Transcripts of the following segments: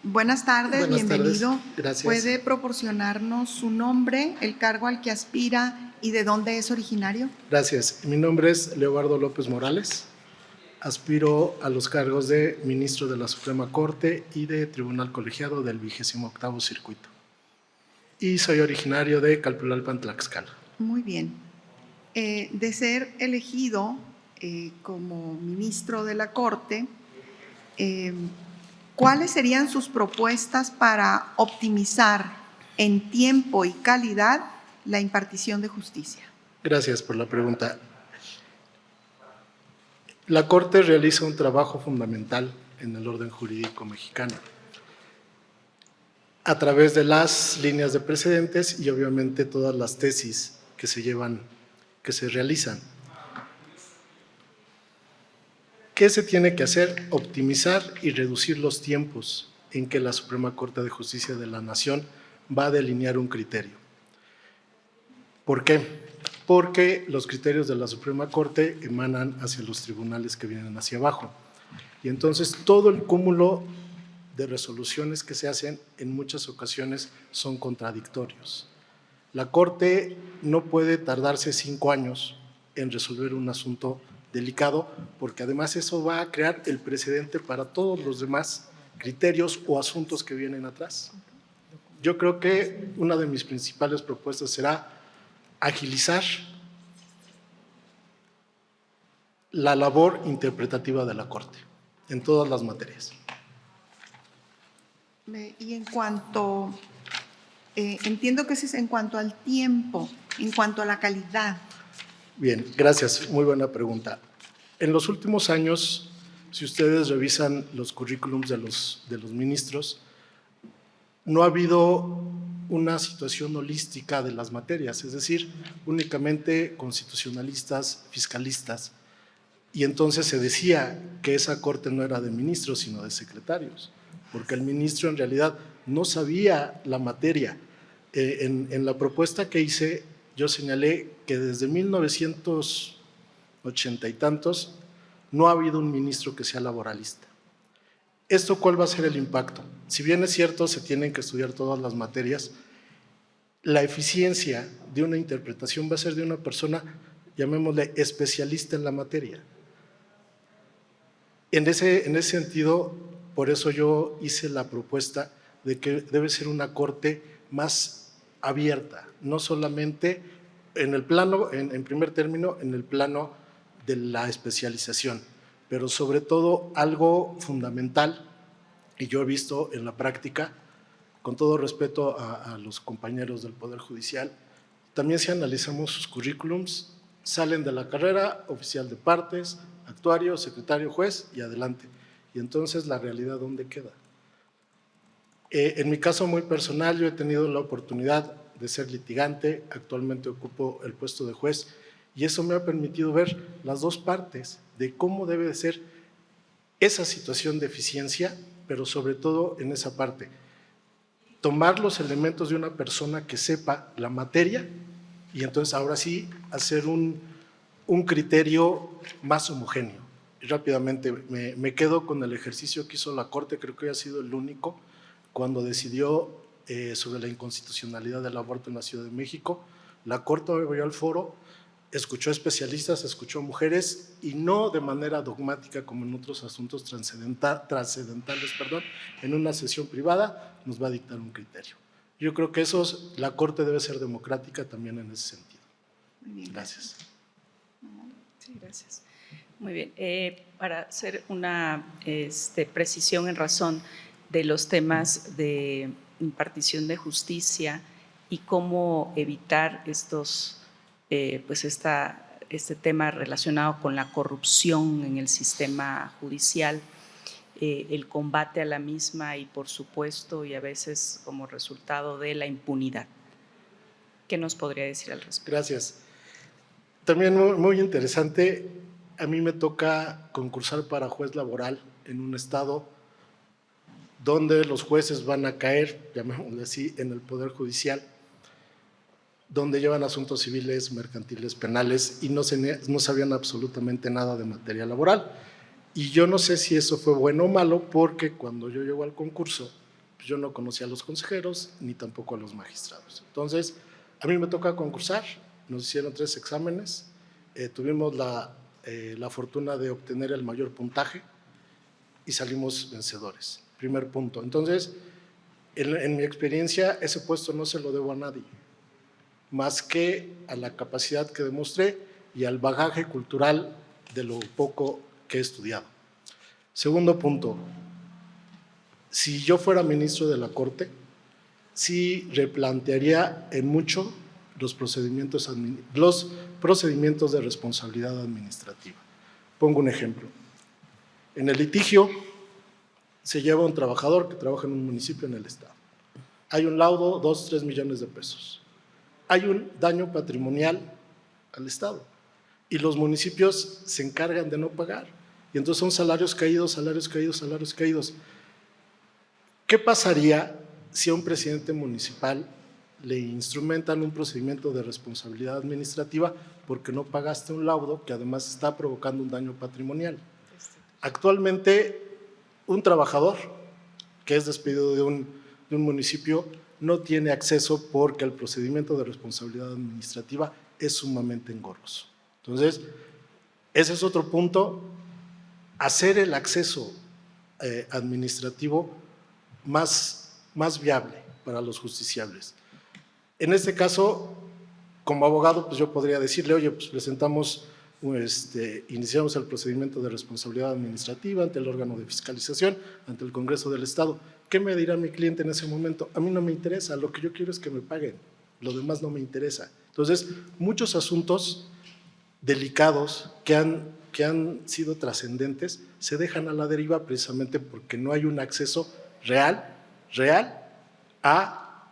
Buenas tardes, Buenas bienvenido. tardes, gracias. ¿Puede proporcionarnos su nombre, el cargo al que aspira y de dónde es originario? Gracias. Mi nombre es Leobardo López Morales. Aspiro a los cargos de Ministro de la Suprema Corte y de Tribunal Colegiado del 28º Circuito. Y soy originario de Calpulalpan, Tlaxcala. Muy bien. De ser elegido como ministro de la Corte, ¿cuáles serían sus propuestas para optimizar en tiempo y calidad la impartición de justicia? Gracias por la pregunta. La Corte realiza un trabajo fundamental en el orden jurídico mexicano a través de las líneas de precedentes y obviamente todas las tesis que se realizan. ¿Qué se tiene que hacer? Optimizar y reducir los tiempos en que la Suprema Corte de Justicia de la Nación va a delinear un criterio. ¿Por qué? Porque los criterios de la Suprema Corte emanan hacia los tribunales que vienen hacia abajo. Y entonces todo el cúmulo de resoluciones que se hacen en muchas ocasiones son contradictorios. La Corte no puede tardarse 5 años en resolver un asunto delicado, porque además eso va a crear el precedente para todos los demás criterios o asuntos que vienen atrás. Yo creo que una de mis principales propuestas será agilizar la labor interpretativa de la Corte en todas las materias. Y en cuanto, entiendo que ese es en cuanto al tiempo, en cuanto a la calidad. Bien, gracias, muy buena pregunta. En los últimos años, si ustedes revisan los currículums de los ministros, no ha habido una situación holística de las materias, es decir, únicamente constitucionalistas, fiscalistas, y entonces se decía que esa Corte no era de ministros, sino de secretarios, porque el ministro en realidad no sabía la materia. En la propuesta que hice, yo señalé que desde 1980 y tantos no ha habido un ministro que sea laboralista. ¿Esto cuál va a ser el impacto? Si bien es cierto, se tienen que estudiar todas las materias, la eficiencia de una interpretación va a ser de una persona, llamémosle especialista en la materia. En ese sentido, por eso yo hice la propuesta de que debe ser una Corte más abierta, no solamente en el plano, en primer término, en el plano de la especialización, pero sobre todo algo fundamental, y yo he visto en la práctica, con todo respeto a los compañeros del Poder Judicial, también si analizamos sus currículums, salen de la carrera, oficial de partes, actuario, secretario, juez y adelante. Y entonces, ¿la realidad dónde queda? En mi caso muy personal, yo he tenido la oportunidad de ser litigante, actualmente ocupo el puesto de juez, y eso me ha permitido ver las dos partes de cómo debe de ser esa situación de eficiencia, pero sobre todo en esa parte, tomar los elementos de una persona que sepa la materia y entonces ahora sí hacer un criterio más homogéneo. Y rápidamente me quedo con el ejercicio que hizo la Corte, creo que ha sido el único, cuando decidió sobre la inconstitucionalidad del aborto en la Ciudad de México. La Corte abrió el foro, escuchó especialistas, escuchó mujeres y no de manera dogmática como en otros asuntos trascendentales, en una sesión privada nos va a dictar un criterio. Yo creo que la Corte debe ser democrática también en ese sentido. Muy bien, gracias. Sí, gracias. Muy bien. Para hacer una precisión en razón de los temas de impartición de justicia y cómo evitar este tema relacionado con la corrupción en el sistema judicial, el combate a la misma y, por supuesto, y a veces como resultado de la impunidad. ¿Qué nos podría decir al respecto? Gracias. También muy interesante, a mí me toca concursar para juez laboral en un estado donde los jueces van a caer, llamémosle así, en el Poder Judicial, donde llevan asuntos civiles, mercantiles, penales y no sabían absolutamente nada de materia laboral. Y yo no sé si eso fue bueno o malo, porque cuando yo llego al concurso, pues yo no conocía a los consejeros ni tampoco a los magistrados. Entonces, a mí me toca concursar, nos hicieron 3 exámenes, tuvimos la fortuna de obtener el mayor puntaje y salimos vencedores. Primer punto. Entonces, en mi experiencia, ese puesto no se lo debo a nadie, más que a la capacidad que demostré y al bagaje cultural de lo poco que he estudiado. Segundo punto, si yo fuera ministro de la Corte, sí replantearía en mucho los procedimientos de responsabilidad administrativa. Pongo un ejemplo. En el litigio se lleva un trabajador que trabaja en un municipio en el estado. Hay un laudo, 2, 3 millones de pesos. Hay un daño patrimonial al estado y los municipios se encargan de no pagar. Y entonces son salarios caídos, salarios caídos, salarios caídos. ¿Qué pasaría si a un presidente municipal le instrumentan un procedimiento de responsabilidad administrativa porque no pagaste un laudo que además está provocando un daño patrimonial? Actualmente, un trabajador que es despedido de un municipio no tiene acceso porque el procedimiento de responsabilidad administrativa es sumamente engorroso. Entonces, ese es otro punto, hacer el acceso administrativo más viable para los justiciables. En este caso, como abogado, pues yo podría decirle, oye, pues iniciamos el procedimiento de responsabilidad administrativa ante el órgano de fiscalización, ante el Congreso del Estado. ¿Qué me dirá mi cliente en ese momento? A mí no me interesa, lo que yo quiero es que me paguen, lo demás no me interesa. Entonces, muchos asuntos delicados que han sido trascendentes se dejan a la deriva precisamente porque no hay un acceso real a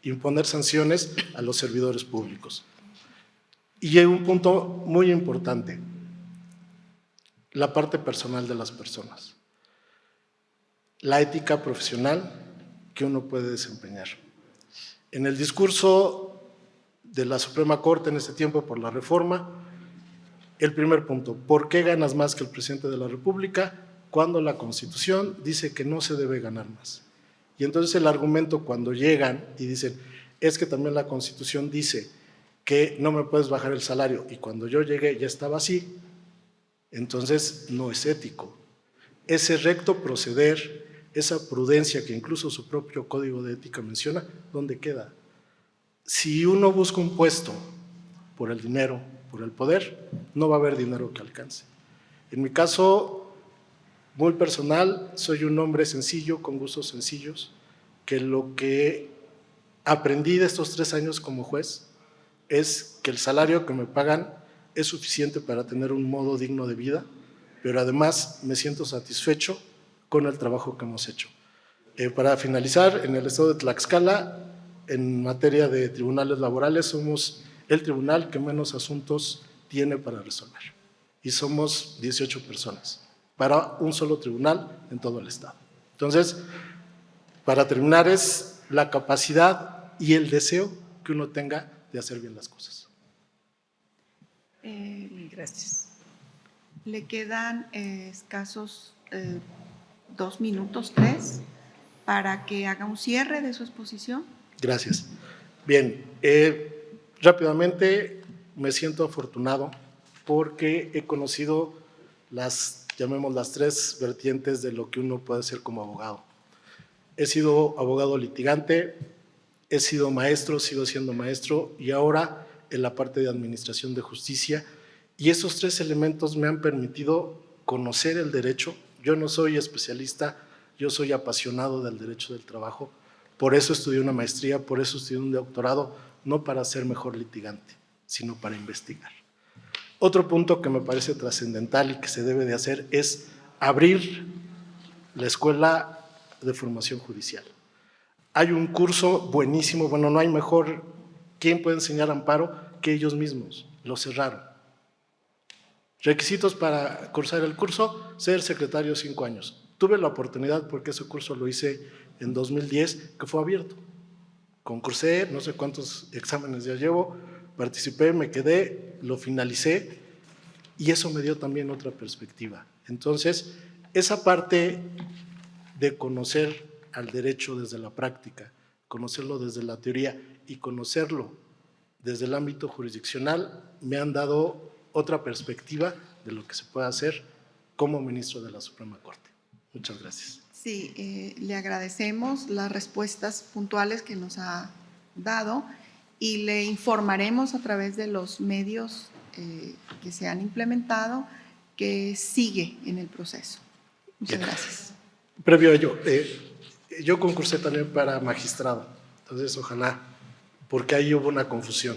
imponer sanciones a los servidores públicos. Y hay un punto muy importante, la parte personal de las personas, la ética profesional que uno puede desempeñar. En el discurso de la Suprema Corte en ese tiempo por la reforma, el primer punto, ¿por qué ganas más que el presidente de la República cuando la Constitución dice que no se debe ganar más? Y entonces el argumento cuando llegan y dicen, es que también la Constitución dice que no me puedes bajar el salario y cuando yo llegué ya estaba así, entonces no es ético. Ese recto proceder, esa prudencia que incluso su propio Código de Ética menciona, ¿dónde queda? Si uno busca un puesto por el dinero, por el poder, no va a haber dinero que alcance. En mi caso, muy personal, soy un hombre sencillo, con gustos sencillos, que lo que aprendí de estos 3 años como juez es que el salario que me pagan es suficiente para tener un modo digno de vida, pero además me siento satisfecho con el trabajo que hemos hecho. Para finalizar, en el estado de Tlaxcala, en materia de tribunales laborales, somos el tribunal que menos asuntos tiene para resolver y somos 18 personas para un solo tribunal en todo el estado. Entonces, para terminar, es la capacidad y el deseo que uno tenga de hacer bien las cosas. Gracias. Le quedan escasos 2 minutos, 3, para que haga un cierre de su exposición. Gracias. Bien, rápidamente me siento afortunado porque he conocido llamemos las 3 vertientes de lo que uno puede ser como abogado. He sido abogado litigante, he sido maestro, sigo siendo maestro y ahora en la parte de administración de justicia, y esos 3 elementos me han permitido conocer el derecho. Yo no soy especialista, yo soy apasionado del derecho del trabajo, por eso estudié una maestría, por eso estudié un doctorado, no para ser mejor litigante, sino para investigar. Otro punto que me parece trascendental y que se debe de hacer es abrir la escuela de formación judicial. Hay un curso buenísimo, bueno, no hay mejor, ¿quién puede enseñar amparo que ellos mismos? Lo cerraron. Requisitos para cursar el curso, ser secretario 5 años. Tuve la oportunidad, porque ese curso lo hice en 2010, que fue abierto. Concursé, no sé cuántos exámenes ya llevo, participé, me quedé, lo finalicé y eso me dio también otra perspectiva. Entonces, esa parte de conocer al derecho desde la práctica, conocerlo desde la teoría y conocerlo desde el ámbito jurisdiccional, me han dado otra perspectiva de lo que se puede hacer como ministro de la Suprema Corte. Muchas gracias. Sí, le agradecemos las respuestas puntuales que nos ha dado y le informaremos a través de los medios que se han implementado que sigue en el proceso. Muchas Bien. gracias. Previo a ello, yo concursé también para magistrado, entonces ojalá, porque ahí hubo una confusión.